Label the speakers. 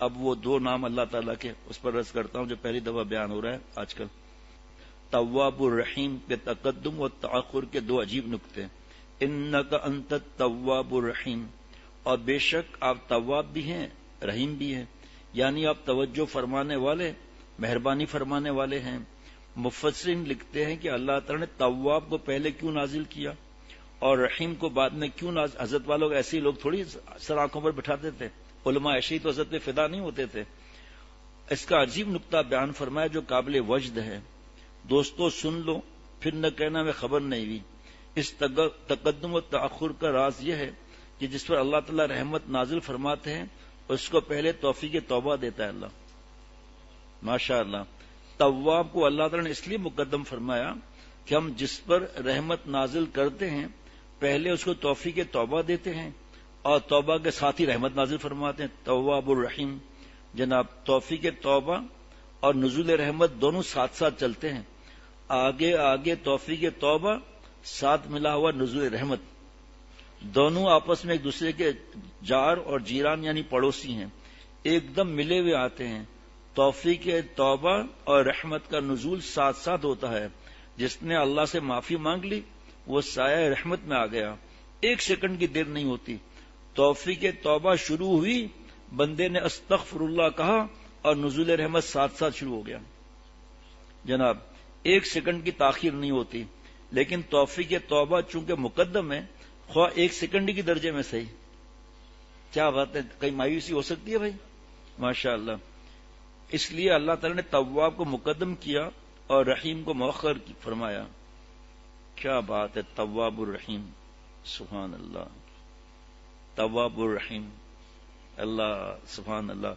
Speaker 1: اب وہ دو نام اللہ تعالیٰ کے اس پر رض کرتا ہوں جو پہلی دفعہ بیان ہو رہا ہے آج کل. تواب الرحیم کے تقدم و تاخر کے دو عجیب نقطے. انک انت التواب الرحیم، اور بے شک آپ تواب بھی ہیں رحیم بھی ہیں، یعنی آپ توجہ فرمانے والے مہربانی فرمانے والے ہیں. مفسرین لکھتے ہیں کہ اللہ تعالیٰ نے تواب کو پہلے کیوں نازل کیا اور رحیم کو بعد میں کیوں نازل. حضرت والوں ایسے ہی لوگ تھوڑی سر آنکھوں پر بٹھاتے تھے، علماء ایسے ہی تو حضرت پہ فدا نہیں ہوتے تھے. اس کا عجیب نقطہ بیان فرمایا جو قابل وجد ہے. دوستو سن لو پھر نہ کہنا میں خبر نہیں ہوئی. اس تقدم و تاخر کا راز یہ ہے کہ جس پر اللہ تعالیٰ رحمت نازل فرماتے ہیں اس کو پہلے توفیق توبہ دیتا ہے اللہ. ماشاء اللہ. تواب کو اللہ تعالیٰ نے اس لیے مقدم فرمایا کہ ہم جس پر رحمت نازل کرتے ہیں پہلے اس کو توفیق توبہ دیتے ہیں اور توبہ کے ساتھ ہی رحمت نازل فرماتے ہیں. تواب الرحیم جناب، توفیق توبہ اور نزول رحمت دونوں ساتھ ساتھ چلتے ہیں. آگے آگے توفیق توبہ، ساتھ ملا ہوا نزول رحمت. دونوں آپس میں ایک دوسرے کے جار اور جیران یعنی پڑوسی ہیں، ایک دم ملے ہوئے آتے ہیں. توفیق توبہ اور رحمت کا نزول ساتھ ساتھ ہوتا ہے. جس نے اللہ سے معافی مانگ لی وہ سایہ رحمت میں آ گیا، ایک سیکنڈ کی دیر نہیں ہوتی. توفیق توبہ شروع ہوئی، بندے نے استغفر اللہ کہا اور نزول رحمت ساتھ ساتھ شروع ہو گیا. جناب ایک سیکنڈ کی تاخیر نہیں ہوتی. لیکن توفیق توبہ چونکہ مقدم ہے، خواہ ایک سیکنڈ کی درجے میں صحیح. کیا بات ہے، کئی مایوسی ہو سکتی ہے بھائی. ماشاء اللہ. اس لیے اللہ تعالی نے تواب کو مقدم کیا اور رحیم کو مؤخر فرمایا. کیا بات ہے، تواب الرحیم. سبحان اللہ. تواب الرحیم. اللہ سبحان اللہ.